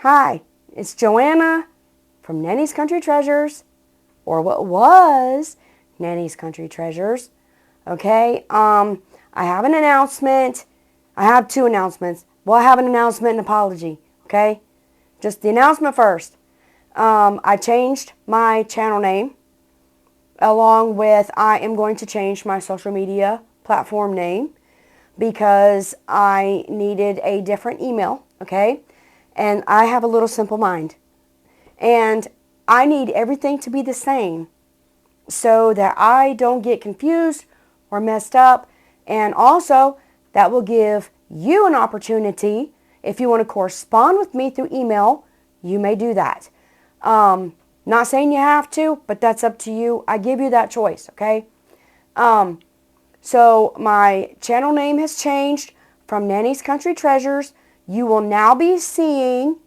Hi, it's Joanna from Nanny's Country Treasures, or what was Nanny's Country Treasures. Okay, I have an announcement. I have two announcements. Well, I have an announcement and an apology, okay? Just the announcement first. I changed my channel name, along with I am going to change my social media platform name because I needed a different email, okay? And I have a little simple mind. And I need everything to be the same so that I don't get confused or messed up. And also, that will give you an opportunity. If you want to correspond with me through email, you may do that. Not saying you have to, but that's up to you. I give you that choice, okay? So my channel name has changed from Nanny's Country Treasures. You will now be seeing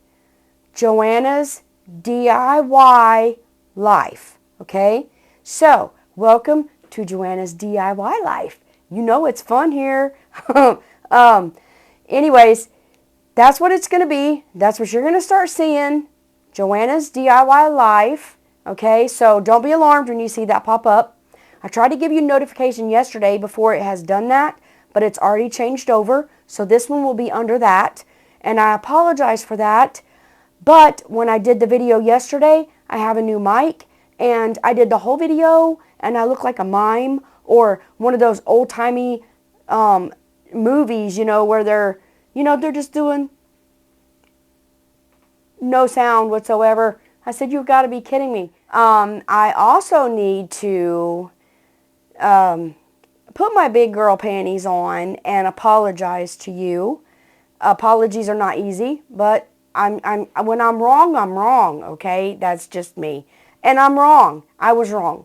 Joanna's DIY Life, okay? So, welcome to Joanna's DIY Life. You know it's fun here. Anyways, that's what it's going to be. That's what you're going to start seeing. Joanna's DIY Life. Okay, so don't be alarmed when you see that pop up. I tried to give you a notification yesterday before it has done that, but it's already changed over. So this one will be under that. And I apologize for that. But when I did the video yesterday, I have a new mic. And I did the whole video and I look like a mime or one of those old-timey movies, you know, where they're just doing no sound whatsoever. I said, you've got to be kidding me. I also need to put my big girl panties on and apologize to you. Apologies are not easy, but when I'm wrong, okay? That's just me. And I'm wrong. I was wrong.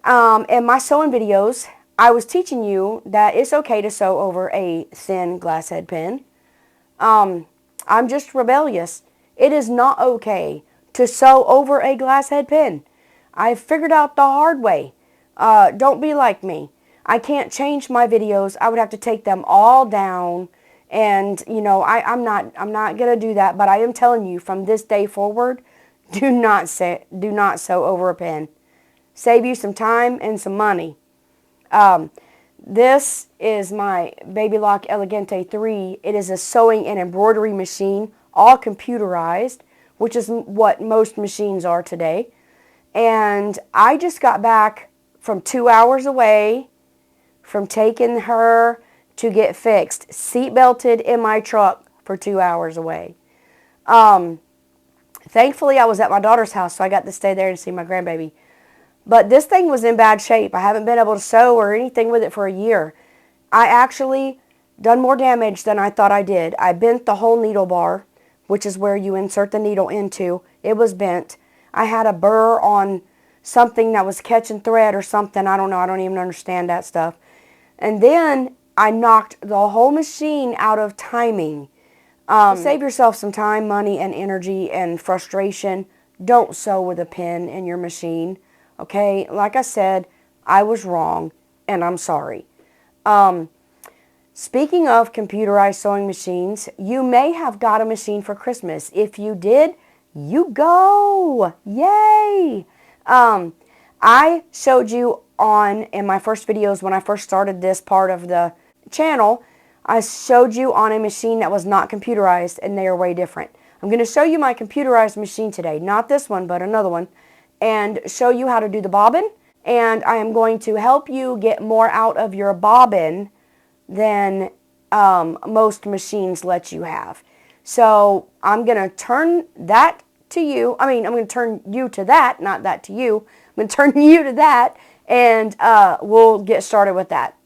In my sewing videos, I was teaching you that it's okay to sew over a thin glass head pen. I'm just rebellious. It is not okay to sew over a glass head pen. I figured out the hard way. Don't be like me. I can't change my videos. I would have to take them all down. And, you know, I'm not going to do that. But I am telling you, from this day forward, do not sew over a pen. Save you some time and some money. This is my Baby Lock Elegante 3. It is a sewing and embroidery machine, all computerized, which is what most machines are today. And I just got back from 2 hours away from taking her to get fixed. Seat belted in my truck for 2 hours away. Thankfully, I was at my daughter's house, so I got to stay there and see my grandbaby. But this thing was in bad shape. I haven't been able to sew or anything with it for a year. I actually done more damage than I thought I did. I bent the whole needle bar, which is where you insert the needle into. It was bent. I had a burr on something that was catching thread or something. I don't know. I don't even understand that stuff. And then I knocked the whole machine out of timing. Save yourself some time, money, and energy and frustration. Don't sew with a pen in your machine. Okay? Like I said, I was wrong, and I'm sorry. Speaking of computerized sewing machines, you may have got a machine for Christmas. If you did, you go! Yay! I showed you in my first videos when I first started this part of the channel, I showed you on a machine that was not computerized, and they are way different. I'm going to show you my computerized machine today. Not this one, but another one. And show you how to do the bobbin. And I am going to help you get more out of your bobbin than most machines let you have. So I'm going to turn that to you. I'm going to turn you to that, not that to you. I'm going to turn you to that, and we'll get started with that.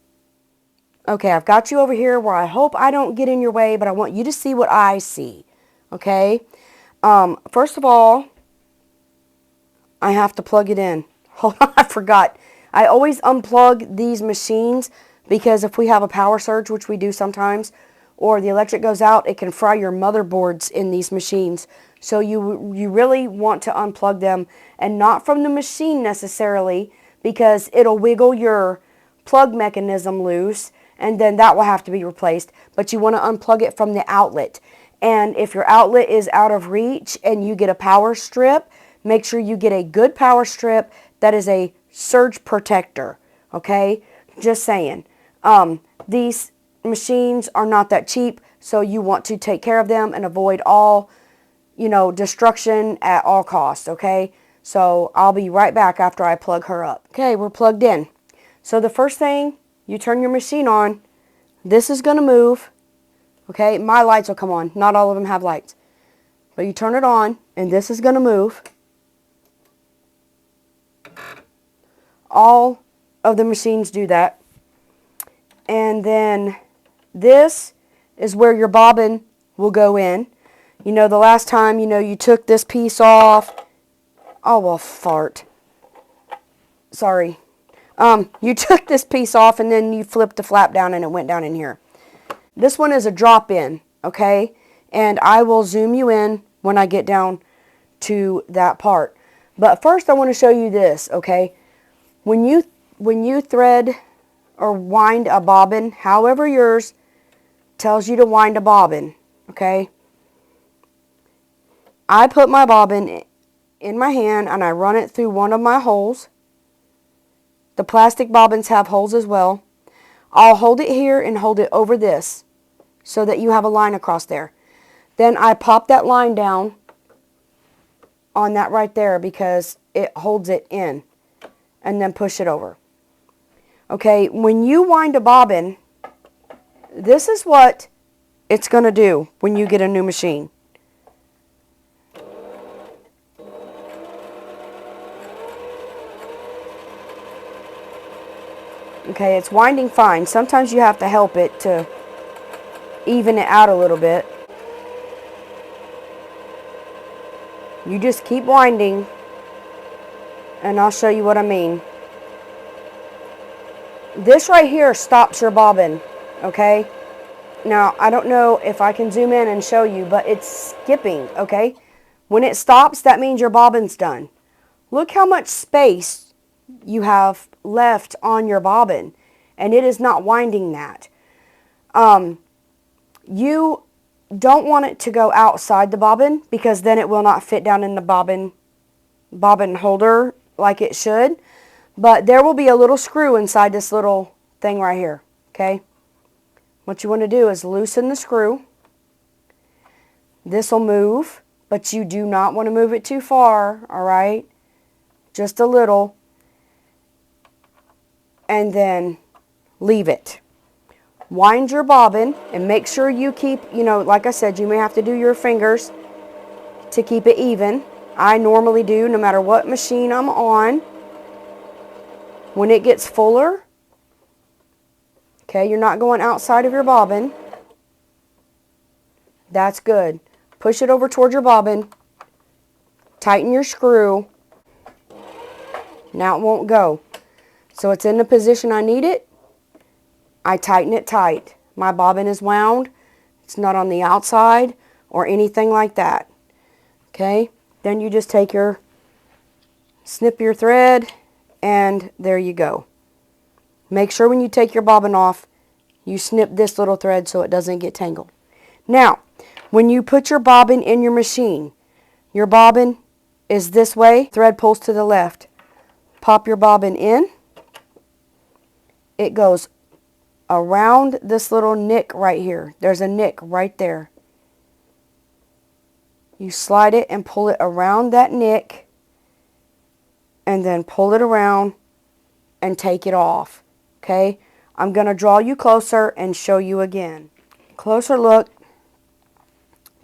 Okay, I've got you over here where I hope I don't get in your way, but I want you to see what I see. Okay? First of all, I have to plug it in. Hold on, I forgot. I always unplug these machines because if we have a power surge, which we do sometimes, or the electric goes out, it can fry your motherboards in these machines. So you really want to unplug them, and not from the machine necessarily, because it'll wiggle your plug mechanism loose, and then that will have to be replaced. But you want to unplug it from the outlet. And if your outlet is out of reach and you get a power strip, make sure you get a good power strip that is a surge protector, okay? Just saying. These machines are not that cheap, so you want to take care of them and avoid all, destruction at all costs, okay? So I'll be right back after I plug her up. Okay, we're plugged in. So the first thing, you turn your machine on. This is going to move, okay? My lights will come on. Not all of them have lights. But you turn it on, and this is going to move. All of the machines do that. And then this is where your bobbin will go in. The last time, you took this piece off. Oh, well, fart. Sorry. You took this piece off and then you flipped the flap down and it went down in here. This one is a drop-in, okay? And I will zoom you in when I get down to that part. But first I want to show you this, okay? When you thread or wind a bobbin, however yours tells you to wind a bobbin, okay? I put my bobbin in my hand and I run it through one of my holes. The plastic bobbins have holes as well. I'll hold it here and hold it over this so that you have a line across there. Then I pop that line down on that right there because it holds it in, and then push it over. Okay, when you wind a bobbin, this is what it's going to do when you get a new machine. Okay, it's winding fine. Sometimes you have to help it to even it out a little bit. You just keep winding, and I'll show you what I mean. This right here stops your bobbin, okay? Now, I don't know if I can zoom in and show you, but it's skipping, okay? When it stops, that means your bobbin's done. Look how much space you have left on your bobbin, and it is not winding that. You don't want it to go outside the bobbin because then it will not fit down in the bobbin holder like it should. But there will be a little screw inside this little thing right here, okay? What you want to do is loosen the screw. This will move, but you do not want to move it too far, all right? Just a little. And then leave it. Wind your bobbin and make sure you keep, like I said, you may have to do your fingers to keep it even. I normally do no matter what machine I'm on. When it gets fuller, okay, you're not going outside of your bobbin. That's good. Push it over toward your bobbin. Tighten your screw. Now it won't go. So it's in the position I need it. I tighten it tight. My bobbin is wound. It's not on the outside or anything like that. Okay? Then you just take snip your thread, and there you go. Make sure when you take your bobbin off, you snip this little thread so it doesn't get tangled. Now, when you put your bobbin in your machine, your bobbin is this way, thread pulls to the left. Pop your bobbin in. It goes around this little nick right here. There's a nick right there. You slide it and pull it around that nick, and then pull it around and take it off. Okay? I'm going to draw you closer and show you again. Closer look.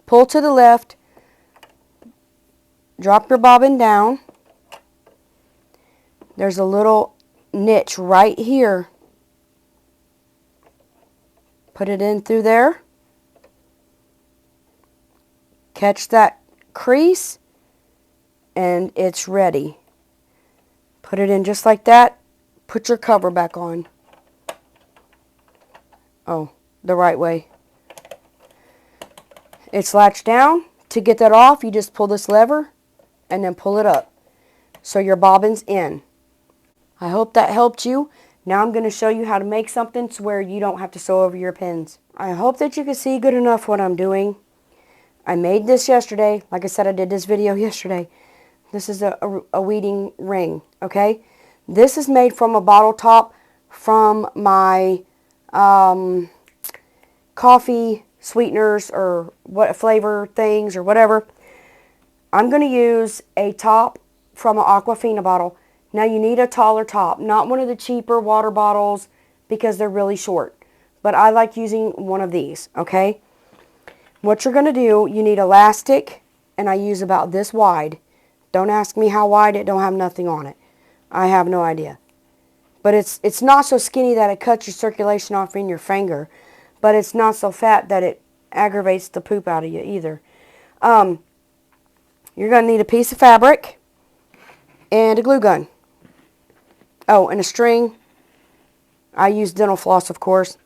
Pull to the left. Drop your bobbin down. There's a little niche right here. Put it in through there. Catch that crease, and it's ready. Put it in just like that. Put your cover back on. Oh, the right way. It's latched down. To get that off, you just pull this lever and then pull it up. So your bobbin's in. I hope that helped you. Now I'm going to show you how to make something to where you don't have to sew over your pins. I hope that you can see good enough what I'm doing. I made this yesterday. Like I said, I did this video yesterday. This is a weeding ring, okay? This is made from a bottle top from my coffee sweeteners or what flavor things or whatever. I'm going to use a top from an Aquafina bottle. Now you need a taller top, not one of the cheaper water bottles because they're really short. But I like using one of these, okay? What you're going to do, you need elastic, and I use about this wide. Don't ask me how wide, it don't have nothing on it. I have no idea. But it's not so skinny that it cuts your circulation off in your finger, but it's not so fat that it aggravates the poop out of you either. You're going to need a piece of fabric and a glue gun. Oh, and a string. I use dental floss, of course.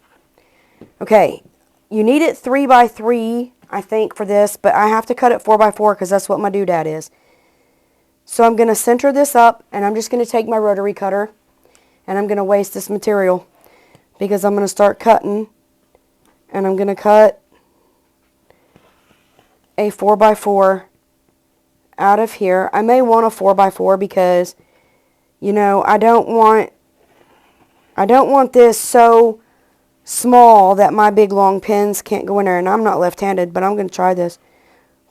Okay, you need it 3 by 3, I think, for this, but I have to cut it 4 by 4 because that's what my doodad is. So I'm going to center this up, and I'm just going to take my rotary cutter, and I'm going to waste this material because I'm going to start cutting, and I'm going to cut a 4 by 4 out of here. I may want a 4 by 4 because, you know, I don't want this so small that my big long pins can't go in there, and I'm not left-handed, but I'm going to try this.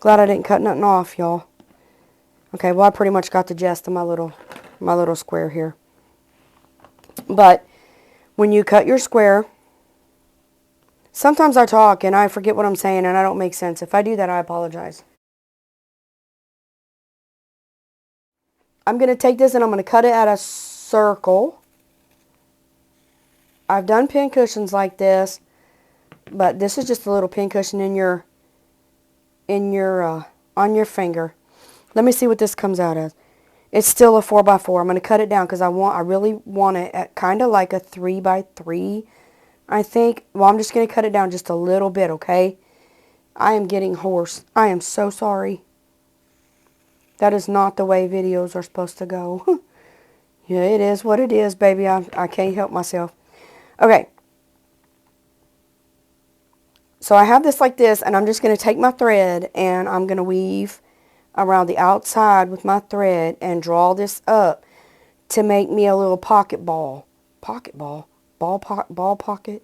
Glad I didn't cut nothing off, y'all. Okay, well, I pretty much got the gist of my little square here. But when you cut your square, sometimes I talk and I forget what I'm saying and I don't make sense. If I do that, I apologize. I'm going to take this and I'm going to cut it at a circle. I've done pin cushions like this, but this is just a little pin cushion on your finger. Let me see what this comes out as. It's still a 4 by 4. I'm going to cut it down because I really want it at kind of like a 3 by 3, I think. Well, I'm just going to cut it down just a little bit, okay? I am getting hoarse. I am so sorry. That is not the way videos are supposed to go. Yeah, it is what it is, baby. I can't help myself. Okay. So I have this like this, and I'm just going to take my thread, and I'm going to weave around the outside with my thread and draw this up to make me a little pocket ball. Ball pocket.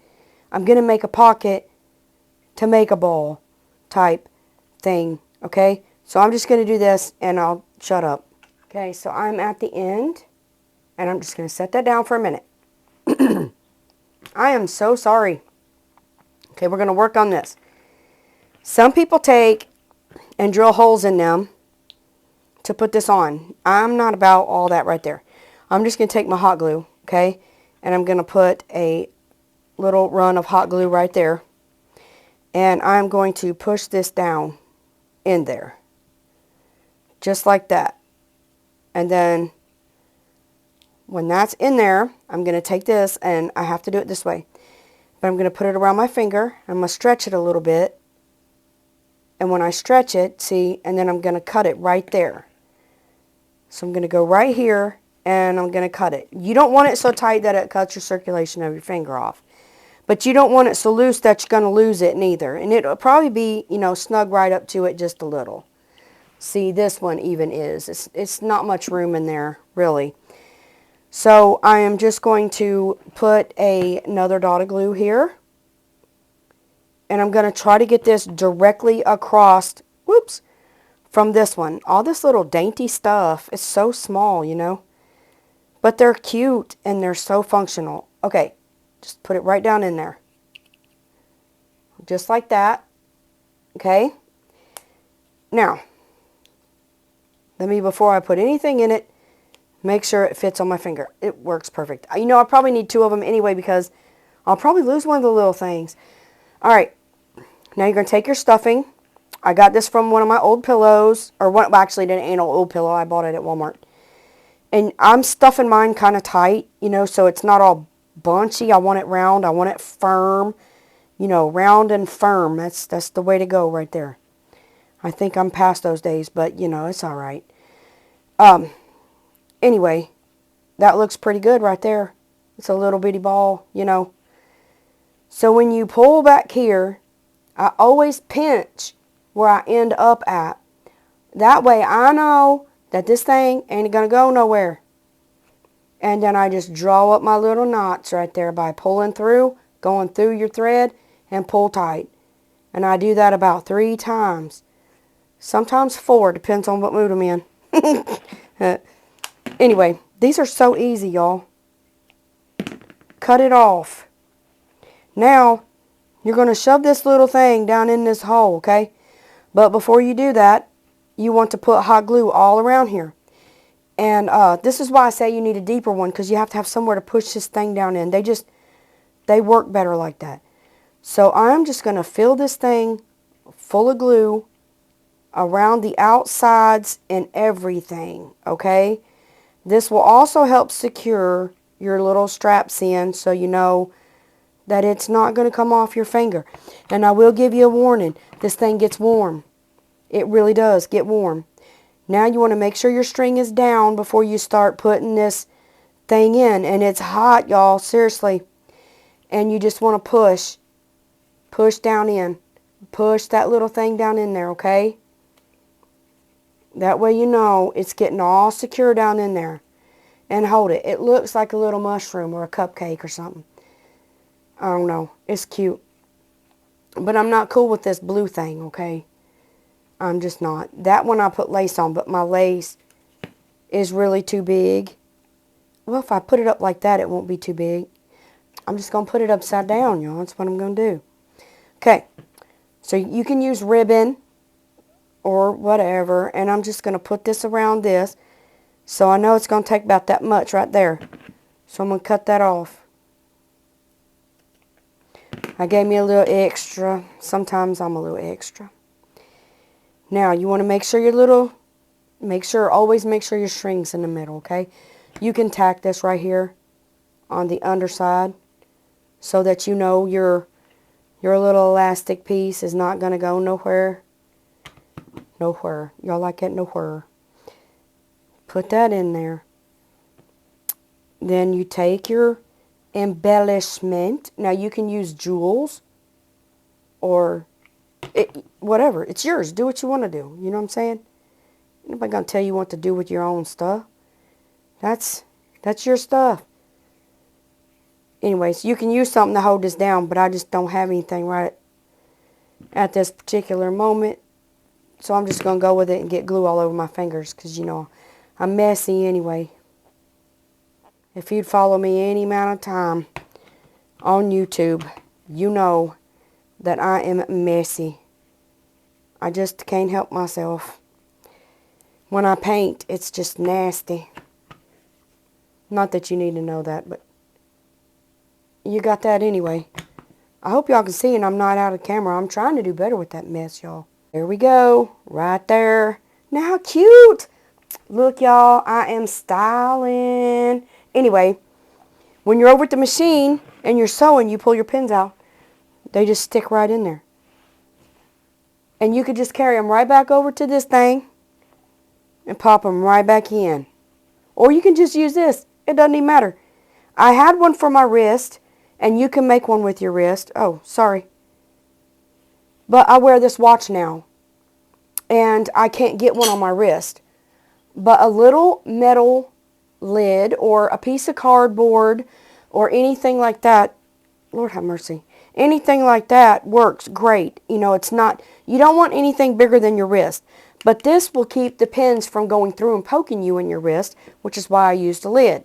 I'm going to make a pocket to make a ball type thing, okay? So I'm just going to do this, and I'll shut up. Okay, so I'm at the end, and I'm just going to set that down for a minute. I am so sorry. Okay, we're going to work on this. Some people take and drill holes in them to put this on. I'm not about all that right there. I'm just going to take my hot glue, okay, and I'm going to put a little run of hot glue right there, and I'm going to push this down in there. Just like that. And then when that's in there, I'm going to take this, and I have to do it this way. But I'm going to put it around my finger. I'm going to stretch it a little bit. And when I stretch it, see, and then I'm going to cut it right there. So I'm going to go right here, and I'm going to cut it. You don't want it so tight that it cuts your circulation of your finger off. But you don't want it so loose that you're going to lose it neither. And it'll probably be, you know, snug right up to it just a little. See, this one even is. It's not much room in there, really. So I am just going to put another dot of glue here. And I'm going to try to get this directly across, whoops, from this one. All this little dainty stuff is so small, you know. But they're cute and they're so functional. Okay, just put it right down in there. Just like that. Okay. Now, before I put anything in it, make sure it fits on my finger. It works perfect. You know, I probably need 2 of them anyway because I'll probably lose one of the little things. Alright, now you're going to take your stuffing. I got this from one of my old pillows, or one, well, actually it ain't an old pillow. I bought it at Walmart. And I'm stuffing mine kind of tight, you know, so it's not all bunchy. I want it round. I want it firm. You know, round and firm. That's the way to go right there. I think I'm past those days, but, you know, it's alright. Anyway, that looks pretty good right there. It's a little bitty ball, you know. So when you pull back here, I always pinch where I end up at. That way I know that this thing ain't going to go nowhere. And then I just draw up my little knots right there by pulling through, going through your thread, and pull tight. And I do that about 3 times. Sometimes 4, depends on what mood I'm in. Anyway, these are so easy, y'all. Cut it off. Now, you're going to shove this little thing down in this hole, okay? But before you do that, you want to put hot glue all around here. And this is why I say you need a deeper one, because you have to have somewhere to push this thing down in. They work better like that. So I'm just going to fill this thing full of glue around the outsides and everything, okay? This will also help secure your little straps in, so you know that it's not going to come off your finger. And I will give you a warning. This thing gets warm. It really does get warm. Now you want to make sure your string is down before you start putting this thing in. And it's hot, y'all, seriously. And you just want to push. Push down in. Push that little thing down in there, okay? That way you know it's getting all secure down in there. And hold it. It looks like a little mushroom or a cupcake or something. I don't know. It's cute. But I'm not cool with this blue thing, okay? I'm just not. That one I put lace on, but my lace is really too big. Well, if I put it up like that, it won't be too big. I'm just going to put it upside down, y'all. That's what I'm going to do. Okay. So you can use ribbon or whatever, and I'm just going to put this around this. So I know it's going to take about that much right there. So I'm going to cut that off. I gave me a little extra. Sometimes I'm a little extra. Now, you want to make sure always make sure your string's in the middle, okay? You can tack this right here on the underside so that you know your little elastic piece is not going to go nowhere. Nowhere. Y'all like it? Nowhere. Put that in there. Then you take your embellishment. Now, you can use jewels or whatever. It's yours. Do what you want to do. You know what I'm saying? Nobody going to tell you what to do with your own stuff. That's your stuff. Anyways, you can use something to hold this down, but I just don't have anything right at this particular moment. So I'm just going to go with it and get glue all over my fingers because, you know, I'm messy anyway. If you'd follow me any amount of time on YouTube, you know that I am messy. I just can't help myself. When I paint, it's just nasty. Not that you need to know that, but you got that anyway. I hope y'all can see and I'm not out of camera. I'm trying to do better with that mess, y'all. There we go. Right there. Now how cute. Look, y'all. I am styling. Anyway, when you're over at the machine and you're sewing, you pull your pins out. They just stick right in there. And you could just carry them right back over to this thing and pop them right back in. Or you can just use this. It doesn't even matter. I had one for my wrist, and you can make one with your wrist. Oh, sorry. But I wear this watch now, and I can't get one on my wrist. But a little metal lid or a piece of cardboard or anything like that, Lord have mercy, anything like that works great. You know, it's not, you don't want anything bigger than your wrist. But this will keep the pins from going through and poking you in your wrist, which is why I used a lid.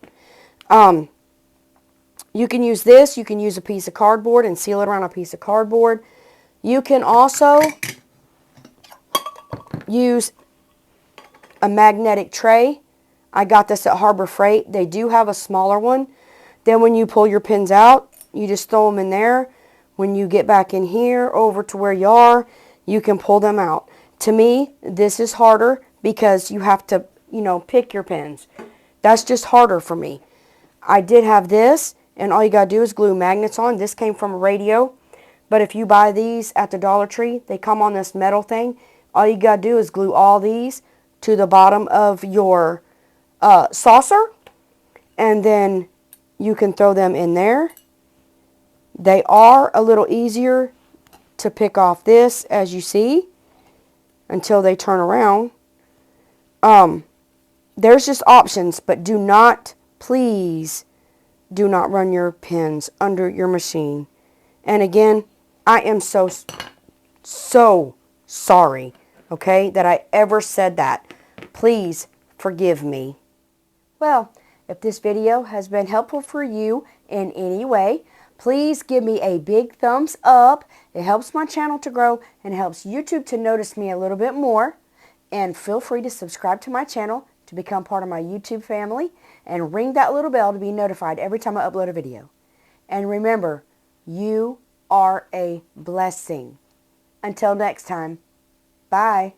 You can use this. You can use a piece of cardboard and seal it around a piece of cardboard. You can also use a magnetic tray. I got this at Harbor Freight. They do have a smaller one. Then when you pull your pins out, you just throw them in there. When you get back in here over to where you are, you can pull them out. To me, this is harder because you have to, you know, pick your pins. That's just harder for me. I did have this, and all you got to do is glue magnets on. This came from a radio, but if you buy these at the Dollar Tree, they come on this metal thing. All you got to do is glue all these to the bottom of your saucer, and then you can throw them in there. They are a little easier to pick off this, as you see. until they turn around. There's just options, but do not, please, do not run your pins under your machine. And again, I am so sorry, okay, that I ever said that. Please forgive me. Well, if this video has been helpful for you in any way, please give me a big thumbs up. It helps my channel to grow and helps YouTube to notice me a little bit more. And feel free to subscribe to my channel to become part of my YouTube family and ring that little bell to be notified every time I upload a video. And remember, you are a blessing. Until next time, bye.